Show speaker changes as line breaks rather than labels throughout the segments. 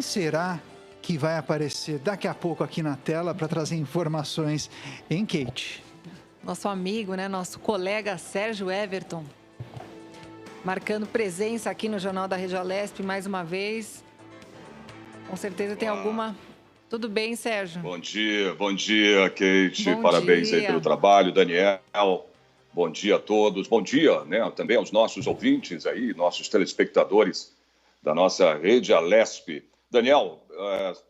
quem será que vai aparecer daqui a pouco aqui na tela para trazer informações em Kate?
Nosso amigo, né? Nosso colega Sérgio Everton, marcando presença aqui no Jornal da Regiolesp mais uma vez. Com certeza tem alguma... Tudo bem, Sérgio?
Bom dia, Kate.
Bom
Parabéns aí
dia.
pelo trabalho, Daniel. Bom dia a todos. Bom dia, né, também aos nossos ouvintes aí, nossos telespectadores da nossa Rede Alesp. Daniel,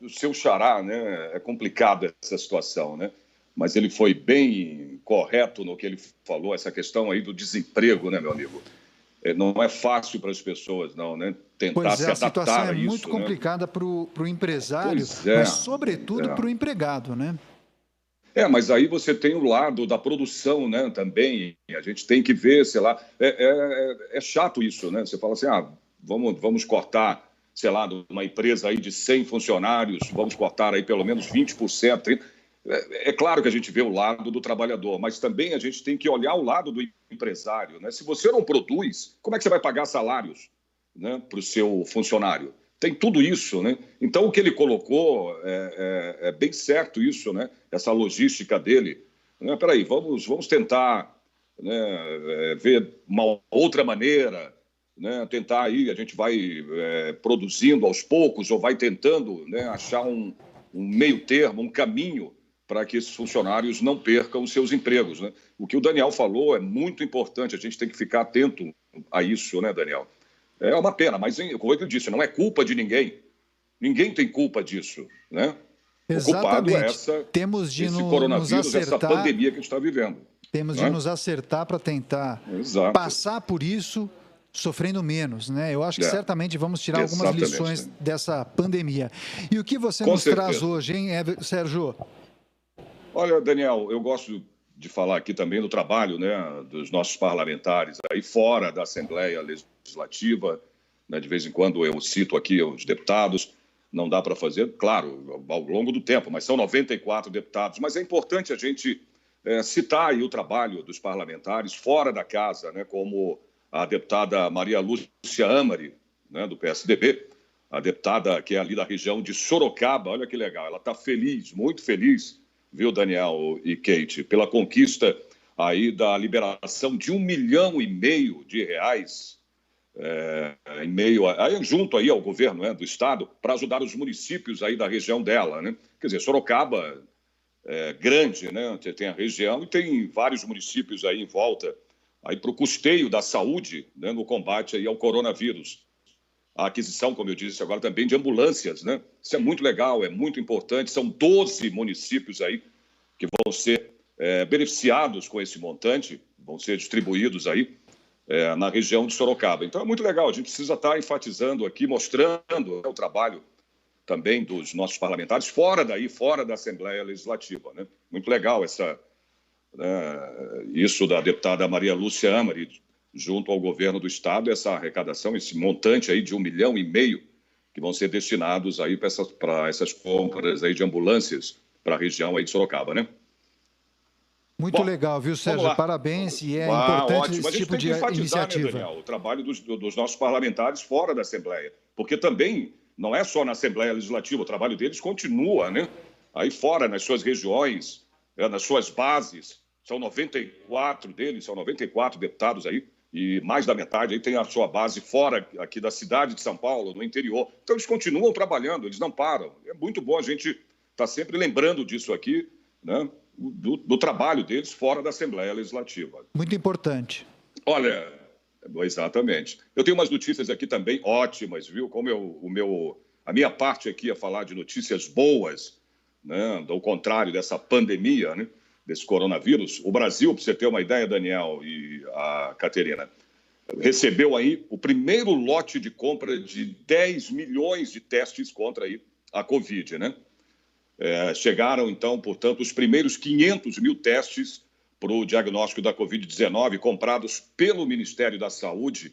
o seu xará, né, é complicada essa situação, né? Mas ele foi bem correto no que ele falou, essa questão aí do desemprego, né, meu amigo? Não é fácil para as pessoas, não, né? Tentar se adaptar a isso.
A situação é
muito
muito complicada para o empresário,
é,
mas sobretudo para o empregado, né?
Mas aí você tem o lado da produção, né, também. A gente tem que ver, sei lá, é chato isso, né? Você fala assim, vamos cortar, sei lá, de uma empresa aí de 100 funcionários, vamos cortar aí pelo menos 20%, 30%. É claro que a gente vê o lado do trabalhador, mas também a gente tem que olhar o lado do empresário, né? Se você não produz, como é que você vai pagar salários, né, para o seu funcionário? Tem tudo isso, né? Então, o que ele colocou é bem certo isso, né? Essa logística dele. Né? Peraí, vamos tentar, né, ver uma outra maneira, né? Tentar aí, a gente vai produzindo aos poucos ou vai tentando, né, achar um meio termo, um caminho para que esses funcionários não percam os seus empregos, né? O que o Daniel falou é muito importante, a gente tem que ficar atento a isso, né, Daniel? É uma pena, mas, como eu disse, não é culpa de ninguém. Ninguém tem culpa disso, né?
Exatamente.
O culpado é esse coronavírus, essa pandemia que a gente está vivendo.
Temos de nos acertar para tentar passar por isso sofrendo menos, né? Eu acho que certamente vamos tirar algumas lições dessa pandemia. E o que você nos traz hoje, hein, Sérgio?
Olha, Daniel, eu gosto de falar aqui também do trabalho, né, dos nossos parlamentares aí fora da Assembleia Legislativa, né? De vez em quando eu cito aqui os deputados, não dá para fazer, claro, ao longo do tempo, mas são 94 deputados. Mas é importante a gente citar aí o trabalho dos parlamentares fora da casa, né, como a deputada Maria Lúcia Amari, né, do PSDB, a deputada que é ali da região de Sorocaba, olha que legal, ela está feliz, muito feliz, viu, Daniel e Kate, pela conquista aí da liberação de R$ 1,5 milhão de reais, em meio junto aí ao governo, né, do estado, para ajudar os municípios aí da região dela, né? Quer dizer, Sorocaba é grande, né? Tem a região e tem vários municípios aí em volta aí para o custeio da saúde, né, no combate aí ao coronavírus. A aquisição, como eu disse agora, também de ambulâncias, né? Isso é muito legal, é muito importante. São 12 municípios aí que vão ser beneficiados com esse montante, vão ser distribuídos aí na região de Sorocaba. Então é muito legal, a gente precisa estar enfatizando aqui, mostrando o trabalho também dos nossos parlamentares fora da Assembleia Legislativa, né? Muito legal isso da deputada Maria Lúcia Amari, junto ao governo do estado, essa arrecadação, esse montante aí de R$ 1,5 milhão que vão ser destinados aí para essas compras aí de ambulâncias para a região aí de Sorocaba, né?
Muito legal, viu, Sérgio? Parabéns, e é importante esse tipo de iniciativa.
Né, Daniel, o trabalho dos nossos parlamentares fora da Assembleia, porque também não é só na Assembleia Legislativa, o trabalho deles continua, né? Aí fora, nas suas regiões, nas suas bases, são 94 deles, são 94 deputados aí, e mais da metade aí tem a sua base fora aqui da cidade de São Paulo, no interior. Então eles continuam trabalhando, eles não param. É muito bom a gente estar sempre lembrando disso aqui, né? Do trabalho deles fora da Assembleia Legislativa.
Muito importante.
Olha, exatamente. Eu tenho umas notícias aqui também ótimas, viu? Como a minha parte aqui é falar de notícias boas, né? Ao contrário dessa pandemia, né? Desse coronavírus. O Brasil, para você ter uma ideia, Daniel e a Caterina, recebeu aí o primeiro lote de compra de 10 milhões de testes contra aí a Covid, né? Chegaram, então, portanto, os primeiros 500 mil testes para o diagnóstico da Covid-19 comprados pelo Ministério da Saúde,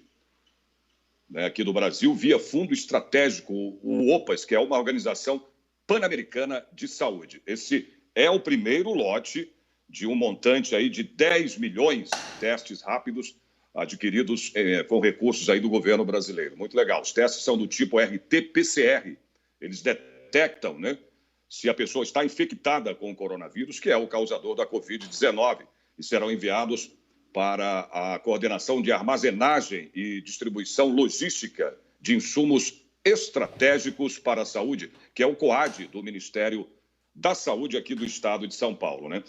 né, aqui do Brasil, via Fundo Estratégico, o OPAS, que é uma organização pan-americana de saúde. Esse é o primeiro lote de um montante aí de 10 milhões de testes rápidos adquiridos com recursos aí do governo brasileiro. Muito legal. Os testes são do tipo RT-PCR, eles detectam, né, se a pessoa está infectada com o coronavírus, que é o causador da Covid-19, e serão enviados para a coordenação de armazenagem e distribuição logística de insumos estratégicos para a saúde, que é o COAD do Ministério da Saúde aqui do estado de São Paulo, né?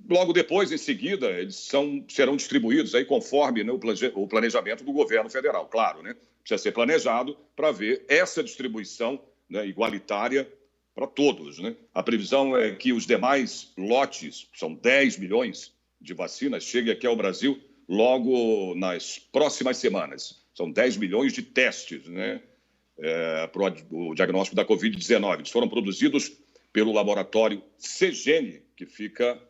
Logo depois, em seguida, eles serão distribuídos aí conforme, né, o planejamento do governo federal. Claro, né? Precisa ser planejado para ver essa distribuição, né, igualitária para todos, né? A previsão é que os demais lotes, são 10 milhões de vacinas, cheguem aqui ao Brasil logo nas próximas semanas. São 10 milhões de testes, né, para o diagnóstico da Covid-19. Eles foram produzidos pelo laboratório CGN, que fica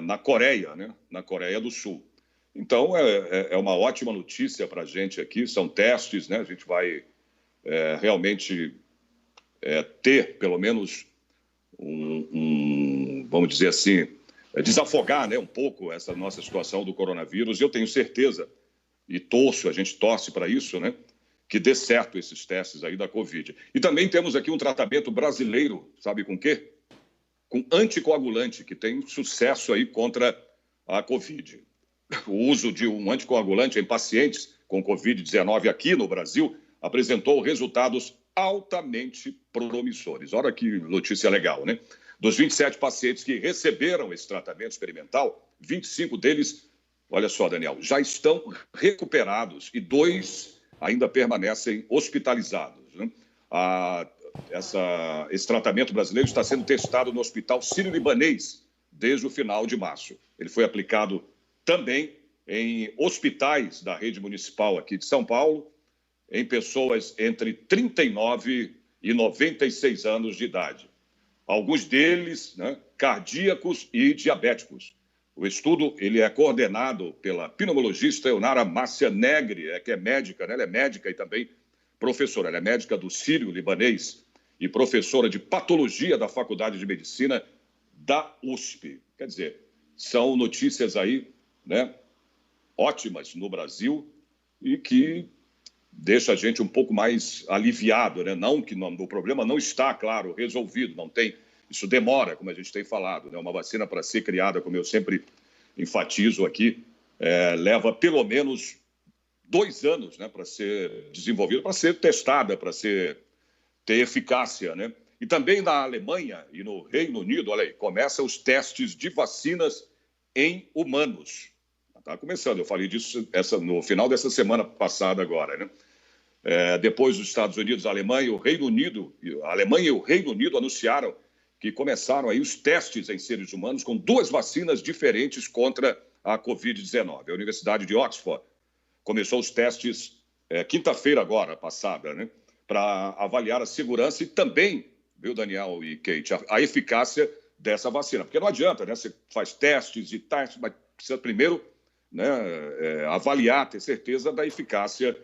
na Coreia, né, na Coreia do Sul. Então, é uma ótima notícia para a gente aqui. São testes, né? A gente vai realmente ter, pelo menos, vamos dizer assim, desafogar, né, um pouco essa nossa situação do coronavírus. Eu tenho certeza, e a gente torce para isso, né, que dê certo esses testes aí da Covid. E também temos aqui um tratamento brasileiro, sabe com quê? Com anticoagulante, que tem sucesso aí contra a Covid. O uso de um anticoagulante em pacientes com Covid-19 aqui no Brasil apresentou resultados altamente promissores. Olha que notícia legal, né? Dos 27 pacientes que receberam esse tratamento experimental, 25 deles, olha só, Daniel, já estão recuperados e 2 ainda permanecem hospitalizados, né? Esse tratamento brasileiro está sendo testado no Hospital Sírio-Libanês desde o final de março. Ele foi aplicado também em hospitais da rede municipal aqui de São Paulo, em pessoas entre 39 e 96 anos de idade. Alguns deles, né, cardíacos e diabéticos. O estudo ele é coordenado pela pneumologista Eunara Márcia Negri, que é médica, né? Ela é médica e também professora. Ela é médica do Sírio-Libanês e professora de patologia da Faculdade de Medicina da USP. Quer dizer, são notícias aí, né, ótimas no Brasil e que deixa a gente um pouco mais aliviado, né? Não que o problema não está, claro, resolvido, não tem, isso demora, como a gente tem falado, né? Uma vacina para ser criada, como eu sempre enfatizo aqui, leva pelo menos 2 anos, né, para ser desenvolvida, para ser testada, para ter eficácia, né? E também na Alemanha e no Reino Unido, olha aí, começam os testes de vacinas em humanos. Está começando, eu falei disso no final dessa semana passada agora, né? Depois dos Estados Unidos, a Alemanha e o Reino Unido anunciaram que começaram aí os testes em seres humanos com 2 vacinas diferentes contra a Covid-19. A Universidade de Oxford começou os testes quinta-feira agora, passada, né, para avaliar a segurança e também, viu, Daniel e Kate, a eficácia dessa vacina. Porque não adianta, né? Você faz testes e testes, mas precisa primeiro, né, avaliar, ter certeza da eficácia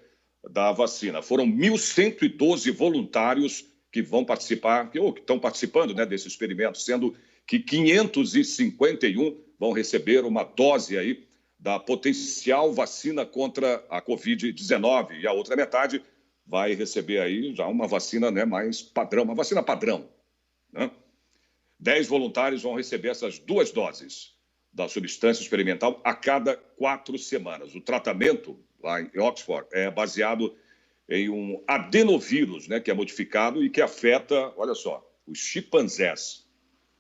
da vacina. Foram 1.112 voluntários que vão participar, que estão participando, né, desse experimento, sendo que 551 vão receber uma dose aí da potencial vacina contra a Covid-19 e a outra metade vai receber aí já uma vacina, né, mais padrão, uma vacina padrão, né? 10 voluntários vão receber essas 2 doses da substância experimental a cada 4 semanas. O tratamento lá em Oxford é baseado em um adenovírus, né, que é modificado e que afeta, olha só, os chimpanzés.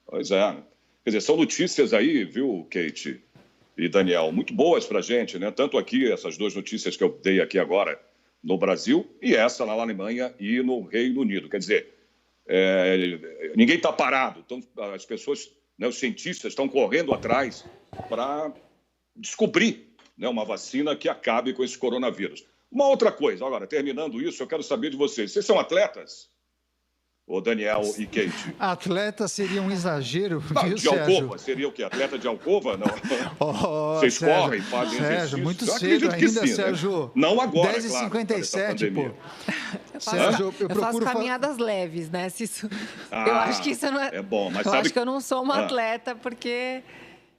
Pois é. Quer dizer, são notícias aí, viu, Kate e Daniel, muito boas para a gente, né? Tanto aqui, essas 2 notícias que eu dei aqui agora no Brasil e essa lá na Alemanha e no Reino Unido. Quer dizer, ninguém está parado. Então, as pessoas, né, os cientistas estão correndo atrás para descobrir, né, uma vacina que acabe com esse coronavírus. Uma outra coisa, agora, terminando isso, eu quero saber de vocês. Vocês são atletas? Ô, Daniel e Kate.
Atleta seria um exagero, viu,
de Alcova, seria o quê? Atleta de Alcova? Não. Vocês Sérgio, correm, fazem
Sérgio,
exercício?
muito cedo ainda, sim, Sérgio.
Né? Não agora,
10h57,
claro,
pô.
Sérgio, eu faço caminhadas leves, né? Eu acho que isso não é...
É bom, mas
eu
sabe...
acho que eu não sou uma atleta, porque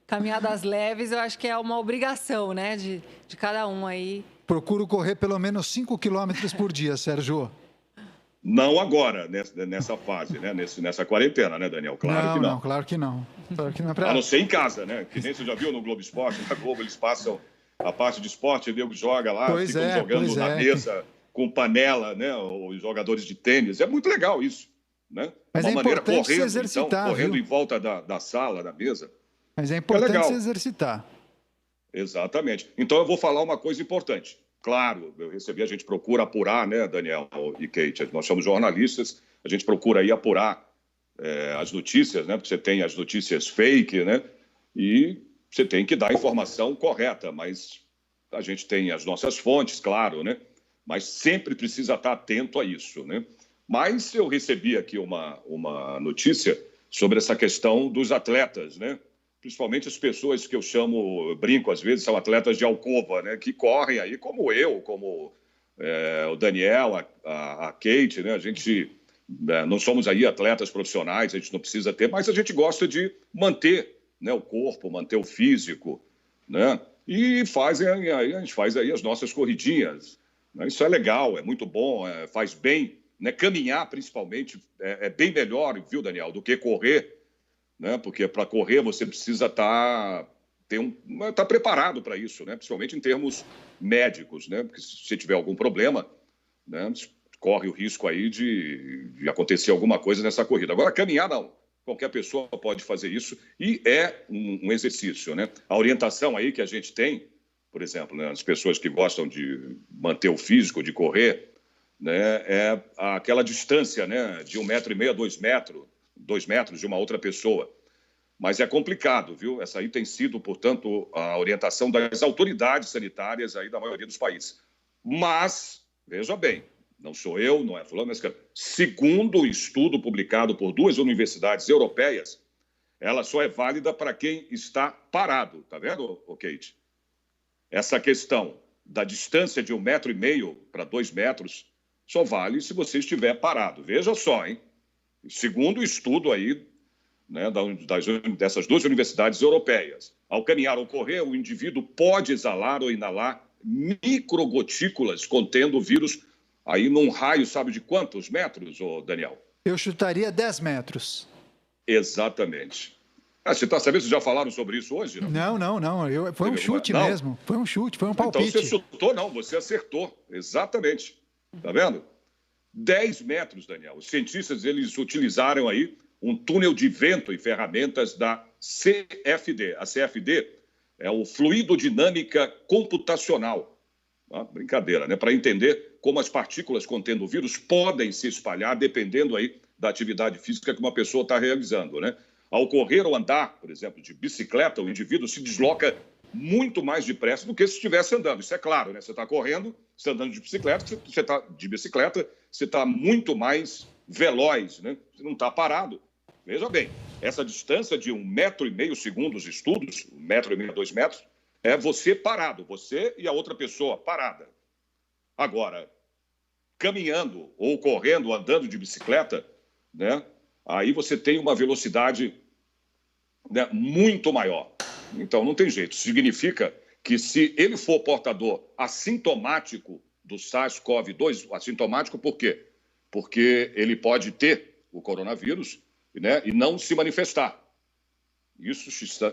caminhadas leves eu acho que é uma obrigação, né? De cada um aí.
Procuro correr pelo menos 5 quilômetros por dia, Sérgio.
Não agora, nessa fase, né? Nessa quarentena, né, Daniel? Claro que não.
Não, claro que não. Claro que não é pra...
A não ser em casa, né? Que nem você já viu no Globo Esporte, na Globo eles passam a parte de esporte, o nego joga lá, ficam jogando na mesa com panela, né? Os jogadores de tênis. É muito legal isso, né?
Mas
uma
é
maneira
importante
correndo,
se exercitar,
então, correndo
viu?
em volta da sala, da mesa.
Mas é importante se exercitar.
Exatamente. Então eu vou falar uma coisa importante. Claro, a gente procura apurar, né, Daniel e Kate? Nós somos jornalistas, a gente procura aí apurar as notícias, né? Porque você tem as notícias fake, né? E você tem que dar a informação correta, mas a gente tem as nossas fontes, claro, né? Mas sempre precisa estar atento a isso, né? Mas eu recebi aqui uma notícia sobre essa questão dos atletas, né? Principalmente as pessoas que eu brinco às vezes, são atletas de alcova, né? Que correm aí, como eu, como o Daniel, a Kate, né? A gente não somos aí atletas profissionais, a gente não precisa ter, mas a gente gosta de manter, né, o corpo, manter o físico, né? E a gente faz aí as nossas corridinhas, né? Isso é legal, é muito bom, faz bem, né? Caminhar, principalmente, é bem melhor, viu, Daniel, do que correr, né? Porque para correr você precisa estar preparado para isso, né? Principalmente em termos médicos, né? Porque se você tiver algum problema, né, corre o risco aí de acontecer alguma coisa nessa corrida. Agora, caminhar não. Qualquer pessoa pode fazer isso e é um exercício, né? A orientação aí que a gente tem, por exemplo, né, as pessoas que gostam de manter o físico, de correr, né, é aquela distância, né, de 1,5 metro, 2 metros de uma outra pessoa. Mas é complicado, viu? Essa aí tem sido, portanto, a orientação das autoridades sanitárias aí da maioria dos países. Mas, veja bem, não sou eu, não é fulano, mas segundo o estudo publicado por 2 universidades europeias, ela só é válida para quem está parado. Tá vendo, Kate? Essa questão da distância de 1,5 metro para 2 metros só vale se você estiver parado. Veja só, hein? Segundo o estudo aí, né, dessas 2 universidades europeias, ao caminhar ou correr, o indivíduo pode exalar ou inalar microgotículas contendo o vírus aí num raio, sabe de quantos metros, Daniel?
Eu chutaria 10 metros.
Exatamente. Você está sabendo, vocês já falaram sobre isso hoje?
Não. Foi um chute mesmo. Foi um chute, foi um palpite.
Então você chutou, não, você acertou. Exatamente. Tá vendo? 10 metros, Daniel. Os cientistas, eles utilizaram aí um túnel de vento e ferramentas da CFD. A CFD é o Fluidodinâmica Computacional. Brincadeira, né? Para entender como as partículas contendo o vírus podem se espalhar dependendo aí da atividade física que uma pessoa está realizando, né? Ao correr ou andar, por exemplo, de bicicleta, o indivíduo se desloca muito mais depressa do que se estivesse andando. Isso é claro, né? Você está correndo, você está andando de bicicleta, você está muito mais veloz, né? Você não está parado. Veja bem, essa distância de 1,5 metro, segundo os estudos, 1,5 metro, 2 metros, é você parado, você e a outra pessoa parada. Agora, caminhando ou correndo, ou andando de bicicleta, né? Aí você tem uma velocidade, né, muito maior. Então, não tem jeito. Significa que se ele for portador assintomático do SARS-CoV-2, assintomático por quê? Porque ele pode ter o coronavírus, né, e não se manifestar. Isso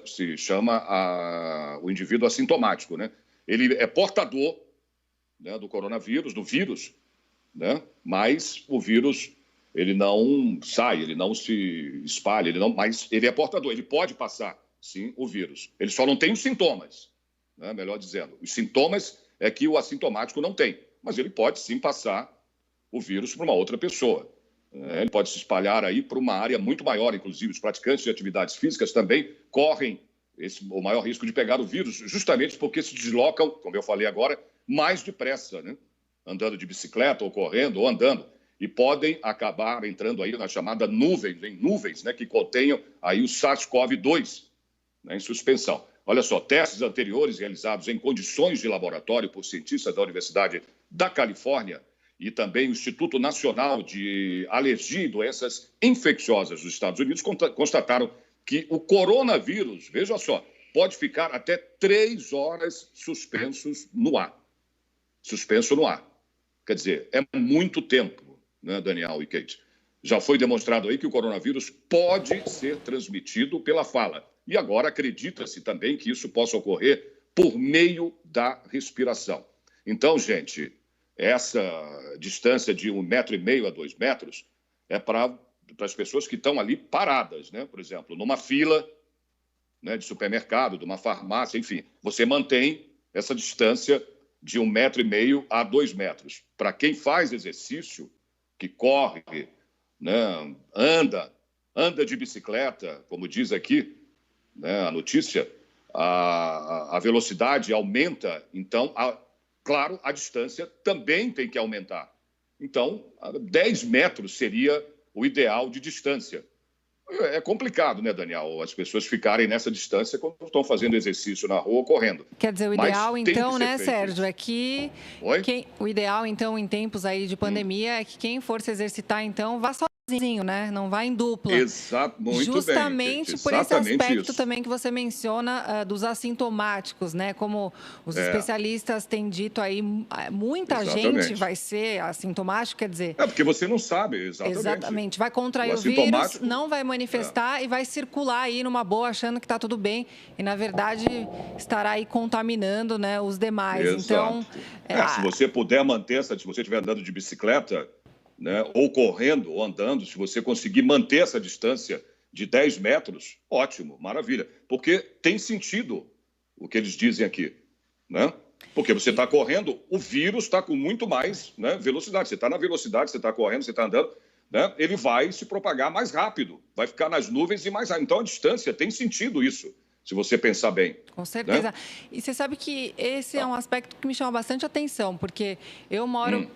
se chama o indivíduo assintomático, né? Ele é portador, né, do coronavírus, do vírus, né? Mas o vírus, ele não sai, ele não se espalha, mas ele é portador, ele pode passar, sim, o vírus. Ele só não tem os sintomas, né? Melhor dizendo. Os sintomas é que o assintomático não tem, mas ele pode, sim, passar o vírus para uma outra pessoa. Ele pode se espalhar aí para uma área muito maior, inclusive os praticantes de atividades físicas também correm o maior risco de pegar o vírus, justamente porque se deslocam, como eu falei agora, mais depressa, né? Andando de bicicleta ou correndo ou andando, e podem acabar entrando aí na chamada nuvens, né, que contenham aí o SARS-CoV-2, né, em suspensão. Olha só, testes anteriores realizados em condições de laboratório por cientistas da Universidade da Califórnia e também o Instituto Nacional de Alergia e Doenças Infecciosas dos Estados Unidos constataram que o coronavírus, veja só, pode ficar até 3 horas suspenso no ar. Quer dizer, é muito tempo, né, Daniel e Kate? Já foi demonstrado aí que o coronavírus pode ser transmitido pela fala. E agora acredita-se também que isso possa ocorrer por meio da respiração. Então, gente, essa distância de 1,5 metro a 2 metros é para as pessoas que estão ali paradas, né? Por exemplo, numa fila, né, de supermercado, de uma farmácia, enfim. Você mantém essa distância de 1,5 metro a 2 metros. Para quem faz exercício, que corre, né, anda de bicicleta, como diz aqui, né, a notícia, a velocidade aumenta, então, claro, a distância também tem que aumentar. Então, 10 metros seria o ideal de distância. É complicado, né, Daniel? As pessoas ficarem nessa distância quando estão fazendo exercício na rua ou correndo.
Quer dizer, o ideal, então, né, Sérgio, é que... O ideal, então, em tempos aí de pandemia, é que quem for se exercitar, então, vá sozinho, né? Não vá em dupla.
Exato, muito
Justamente
bem,
por esse aspecto
isso.
também que você menciona dos assintomáticos, né? Como os especialistas têm dito aí, muita gente vai ser assintomático, quer dizer...
porque você não sabe,
Exatamente. Vai contrair o vírus, não vai manifestar e vai circular aí numa boa, achando que está tudo bem. E, na verdade, estará aí contaminando, né, os demais.
Exato. Então... se você puder manter se você estiver andando de bicicleta, né, ou correndo, ou andando, se você conseguir manter essa distância de 10 metros, ótimo, maravilha. Porque tem sentido o que eles dizem aqui, né? Porque você está correndo, o vírus está com muito mais, né, velocidade. Você está na velocidade, você está correndo, você está andando, né, ele vai se propagar mais rápido, vai ficar nas nuvens e mais rápido. Então, a distância tem sentido isso, se você pensar bem.
Com certeza.
Né?
E você sabe que esse é um aspecto que me chama bastante atenção, porque eu moro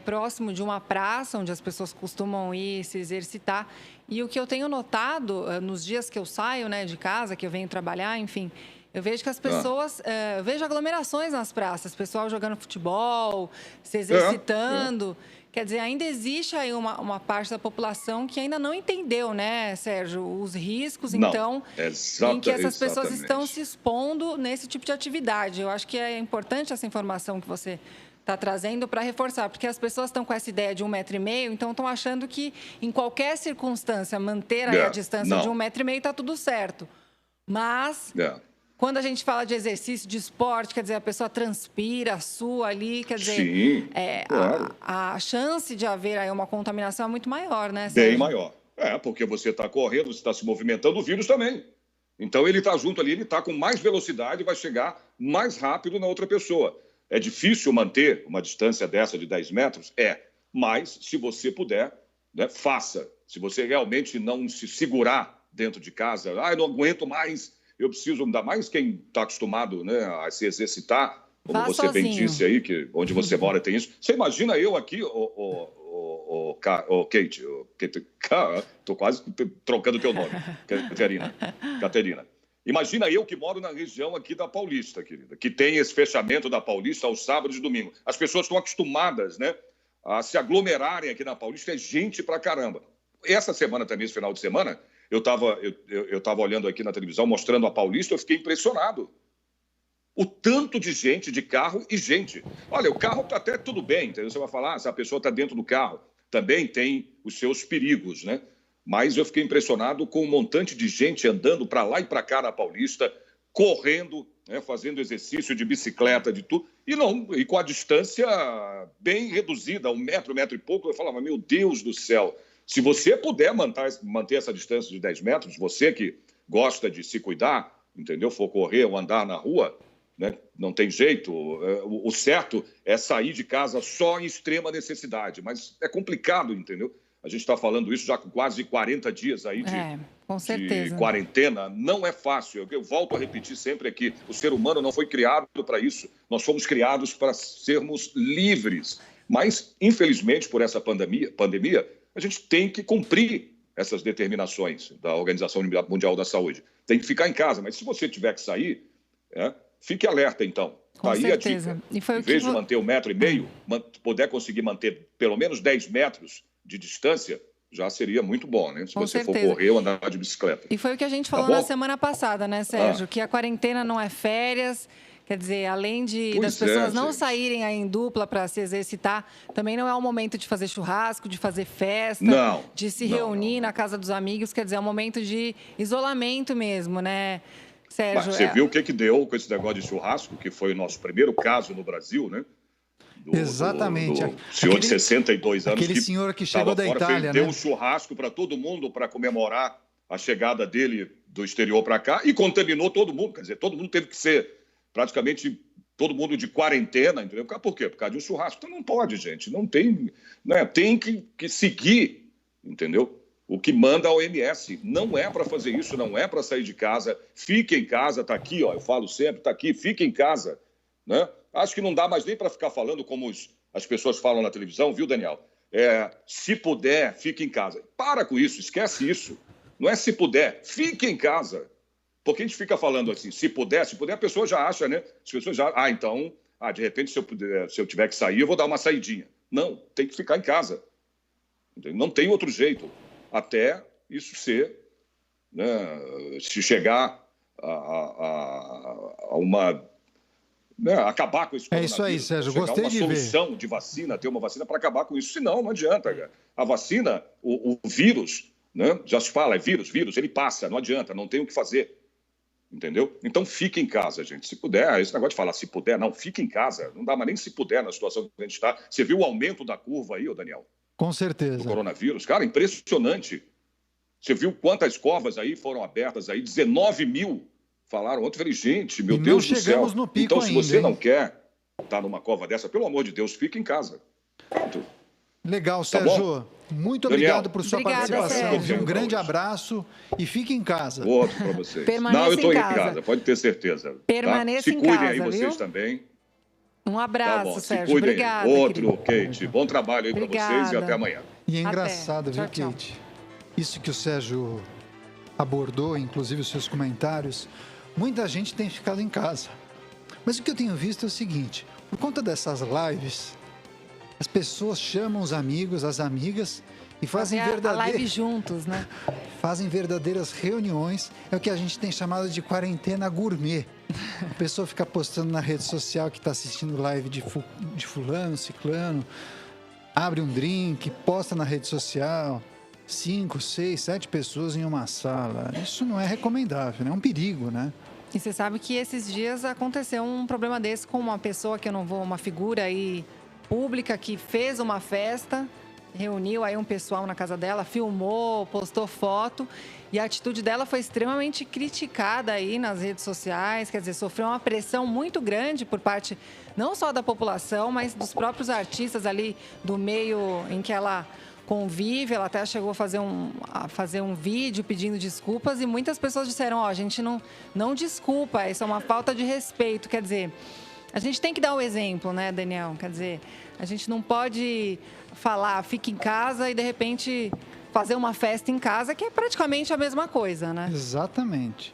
próximo de uma praça onde as pessoas costumam ir se exercitar. E o que eu tenho notado nos dias que eu saio, né, de casa, que eu venho trabalhar, enfim, eu vejo que as pessoas... eu vejo aglomerações nas praças, pessoal jogando futebol, se exercitando... Quer dizer, ainda existe aí uma parte da população que ainda não entendeu, né, Sérgio, os riscos, então, em que essas pessoas estão se expondo nesse tipo de atividade. Eu acho que é importante essa informação que você está trazendo para reforçar, porque as pessoas estão com essa ideia de 1,5 metro, então estão achando que, em qualquer circunstância, manter aí a distância de 1,5 metro está tudo certo. Mas... Quando a gente fala de exercício, de esporte, quer dizer, a pessoa transpira, sua ali, quer dizer,
sim, claro.
a chance de haver aí uma contaminação é muito maior, né, Sérgio?
Bem maior. Porque você está correndo, você está se movimentando, o vírus também. Então, ele está junto ali, ele está com mais velocidade e vai chegar mais rápido na outra pessoa. É difícil manter uma distância dessa de 10 metros? Mas, se você puder, né, faça. Se você realmente não se segurar dentro de casa, eu não aguento mais... Eu preciso, ainda mais quem está acostumado, né, a se exercitar, como você bem disse aí, que onde você mora tem isso. Você imagina eu aqui, Kate, estou quase trocando o teu nome, Caterina. Imagina eu que moro na região aqui da Paulista, querida, que tem esse fechamento da Paulista aos sábados e domingos. As pessoas estão acostumadas, né, a se aglomerarem aqui na Paulista, é gente pra caramba. Essa semana também, esse final de semana... Eu estava olhando aqui na televisão, mostrando a Paulista, eu fiquei impressionado. O tanto de gente, de carro e gente. Olha, o carro está até tudo bem, entendeu? Você vai falar, se a pessoa está dentro do carro, também tem os seus perigos, né? Mas eu fiquei impressionado com um montante de gente andando para lá e para cá na Paulista, correndo, né, fazendo exercício de bicicleta, de tudo, e com a distância bem reduzida, 1 metro, 1 metro e pouco. Eu falava, meu Deus do céu. Se você puder manter essa distância de 10 metros, você que gosta de se cuidar, entendeu? For correr ou andar na rua, né? Não tem jeito. O certo é sair de casa só em extrema necessidade. Mas é complicado, entendeu? A gente está falando isso já com quase 40 dias aí de quarentena. Não é fácil. Eu volto a repetir sempre aqui, o ser humano não foi criado para isso. Nós fomos criados para sermos livres. Mas, infelizmente, por essa pandemia, a gente tem que cumprir essas determinações da Organização Mundial da Saúde. Tem que ficar em casa, mas se você tiver que sair, fique alerta, então.
Com certeza.
A dica. Em vez de manter 1,5 metro, puder conseguir manter pelo menos 10 metros de distância, já seria muito bom, né? Se você for correr ou andar de bicicleta.
E foi o que a gente falou na semana passada, né, Sérgio? Que a quarentena não é férias, Quer dizer, além das pessoas não saírem aí em dupla para se exercitar, também não é o momento de fazer churrasco, de fazer festa, de se reunir na casa dos amigos. Quer dizer, é um momento de isolamento mesmo, né, Sérgio?
Mas você viu o que deu com esse negócio de churrasco, que foi o nosso primeiro caso no Brasil, né?
Exatamente.
Do senhor de 62 anos.
Aquele senhor que chegou da Itália,
deu um churrasco para todo mundo para comemorar a chegada dele do exterior para cá e contaminou todo mundo. Quer dizer, todo mundo teve que ser praticamente todo mundo de quarentena, entendeu? Por quê? Por causa de um churrasco. Então não pode, gente. Não tem, né? Tem que seguir, entendeu? O que manda a OMS. Não é para fazer isso, não é para sair de casa. Fique em casa, está aqui, ó. Eu falo sempre, está aqui, fique em casa, né? Acho que não dá mais nem para ficar falando como as pessoas falam na televisão, viu, Daniel? Se puder, fique em casa. Para com isso, esquece isso. Não é se puder, fique em casa. Porque a gente fica falando assim, se puder, a pessoa já acha, né? As pessoas já, de repente, se eu tiver que sair, eu vou dar uma saidinha. Não, tem que ficar em casa. Não tem outro jeito. Até isso ser, né, se chegar a uma... Né, acabar com esse coronavírus.
É isso aí, Sérgio. Gostei de ver.
Uma solução de vacina, ter uma vacina para acabar com isso. Senão, não adianta, cara. A vacina, o vírus, né, já se fala, é vírus, ele passa, não adianta, não tem o que fazer. Entendeu? Então, fique em casa, gente. Se puder, esse negócio de falar se puder, não, fique em casa. Não dá mais nem se puder na situação que a gente está. Você viu o aumento da curva aí, ô Daniel?
Com certeza.
Do coronavírus. Cara, impressionante. Você viu quantas covas aí foram abertas aí? 19 mil. Falaram ontem, falei, gente, meu Deus do céu.
No pico
então, se você
ainda,
não quer estar numa cova dessa, pelo amor de Deus, fique em casa. Pronto.
Legal, Sérgio. Muito obrigado por sua participação.
Sérgio.
Um grande abraço e fique em casa.
Outro para vocês.
Permaneça
eu estou
em
em
casa.
casa, pode ter certeza.
Permaneça
em
em casa,
Se cuidem aí vocês
viu?
também.
Um abraço, Sérgio.
Cuidem.
Obrigada.
Outro, Kate. Bom trabalho aí para vocês e até amanhã.
E é engraçado, viu,
Tchau,
Kate? Isso que o Sérgio abordou, inclusive os seus comentários, muita gente tem ficado em casa. Mas o que eu tenho visto é o seguinte, por conta dessas lives, as pessoas chamam os amigos, as amigas e fazem
a live juntos, né?
Fazem verdadeiras reuniões, é o que a gente tem chamado de quarentena gourmet. A pessoa fica postando na rede social que está assistindo live de fulano, ciclano, abre um drink, posta na rede social, 5, 6, 7 pessoas em uma sala. Isso não é recomendável, né? É um perigo, né?
E você sabe que esses dias aconteceu um problema desse com uma pessoa que eu não vou, uma figura aí pública que fez uma festa, reuniu aí um pessoal na casa dela, filmou, postou foto e a atitude dela foi extremamente criticada aí nas redes sociais, quer dizer, sofreu uma pressão muito grande por parte não só da população, mas dos próprios artistas ali do meio em que ela convive. Ela até chegou a fazer um vídeo pedindo desculpas e muitas pessoas disseram, a gente não desculpa, isso é uma falta de respeito. Quer dizer, a gente tem que dar o exemplo, né, Daniel? Quer dizer, a gente não pode falar, fique em casa e de repente fazer uma festa em casa, que é praticamente a mesma coisa, né?
Exatamente.